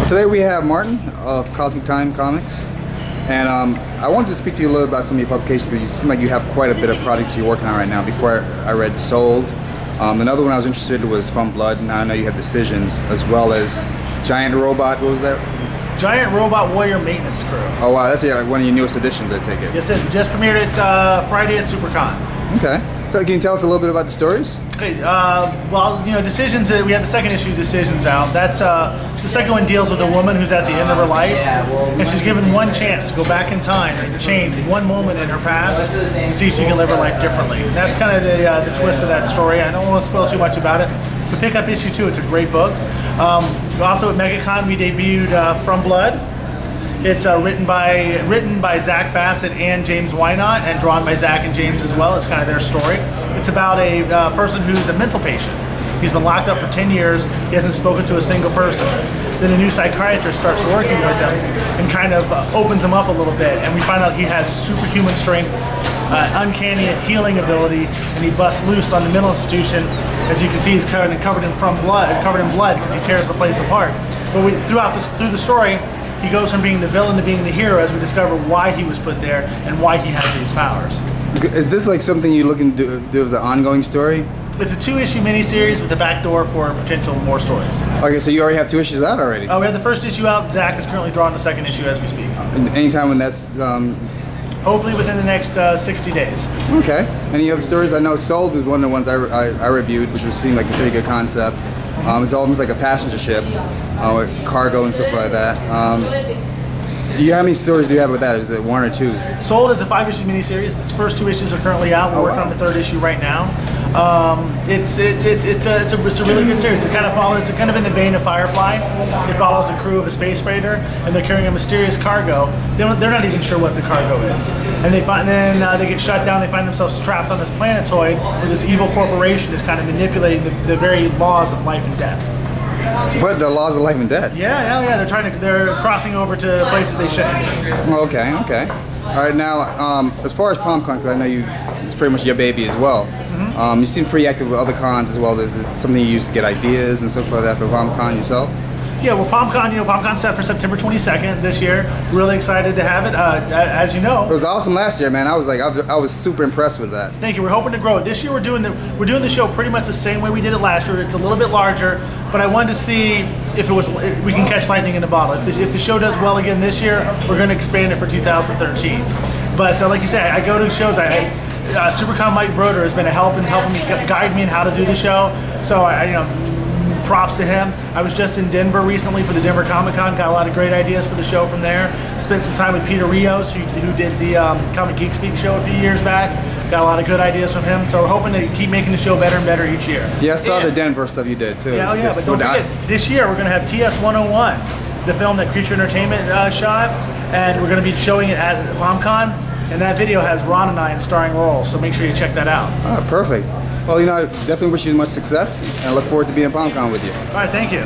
Today we have Martin of Cosmic Time Comics, and I wanted to speak to you a little about some of your publications because you seem like you have quite a bit of projects you're working on right now. Before I read Sold. Another one I was interested in was From Blood. Now I know you have Decisions, as well as Giant Robot. What was that? Giant Robot Warrior Maintenance Crew. Oh wow, that's like one of your newest editions, I take it. Yes, it just premiered it Friday at SuperCon. Okay. So can you tell us a little bit about the stories? Okay, well, you know, Decisions, we have the second issue of Decisions out. That's, the second one deals with a woman who's at the end of her life, and she's given one chance to go back in time and change one moment in her past to see if she can live her life differently. And that's kind of the twist of that story. I don't want to spoil too much about it, but pick up issue 2, it's a great book. Also at MegaCon, we debuted From Blood. It's written by Zach Bassett and James Wynot, and drawn by Zach and James as well. It's kind of their story. It's about a person who's a mental patient. He's been locked up for 10 years. He hasn't spoken to a single person. Then a new psychiatrist starts working with him and kind of opens him up a little bit. And we find out he has superhuman strength, uncanny healing ability, and he busts loose on the mental institution. As you can see, he's covered in blood because he tears the place apart. But through the story, he goes from being the villain to being the hero as we discover why he was put there and why he has these powers. Is this like something you're looking to do as an ongoing story? It's a 2-issue miniseries with a backdoor for potential more stories. Okay, so you already have 2 issues out already? We have the first issue out. Zach is currently drawing the second issue as we speak. Anytime when that's... Hopefully within the next 60 days. Okay. Any other stories? I know Sold is one of the ones I reviewed, which seemed like a pretty good concept. It's almost like a passenger ship with cargo and stuff like that. How many stories do you have with that? Is it 1 or 2? Sold is a 5-issue miniseries. The first 2 issues are currently out. We're working on the 3rd issue right now. It's a really good series. It's kind of in the vein of Firefly. It follows a crew of a space freighter, and they're carrying a mysterious cargo. They're not even sure what the cargo is, and then they get shut down. They find themselves trapped on this planetoid where this evil corporation is kind of manipulating the very laws of life and death. What, the laws of life and death? Yeah. They're crossing over to places they shouldn't. Okay. All right, now as far as PalmCon, because I know it's pretty much your baby as well. You seem pretty active with other cons as well. Is it something you use to get ideas and stuff like that for PalmCon yourself? Yeah, well, PalmCon's set for September 22nd this year. Really excited to have it. As you know, it was awesome last year, man. I was super impressed with that. Thank you. We're hoping to grow it this year. We're doing the show pretty much the same way we did it last year. It's a little bit larger, but I wanted to see if we can catch lightning in a bottle. If the show does well again this year, we're going to expand it for 2013. But like you said, I go to shows. SuperCon Mike Broder has been helping me guide me in how to do the show. So props to him. I was just in Denver recently for the Denver Comic-Con, got a lot of great ideas for the show from there. Spent some time with Peter Rios, who did the Comic Geek Speak show a few years back. Got a lot of good ideas from him, so we're hoping to keep making the show better and better each year. Yeah, I saw the Denver stuff you did too. Yeah, but don't forget, this year we're going to have TS-101, the film that Creature Entertainment shot, and we're going to be showing it at PalmCon, and that video has Ron and I in starring roles, so make sure you check that out. Ah, perfect. Well, I definitely wish you much success, and I look forward to being at PalmCon with you. All right, thank you.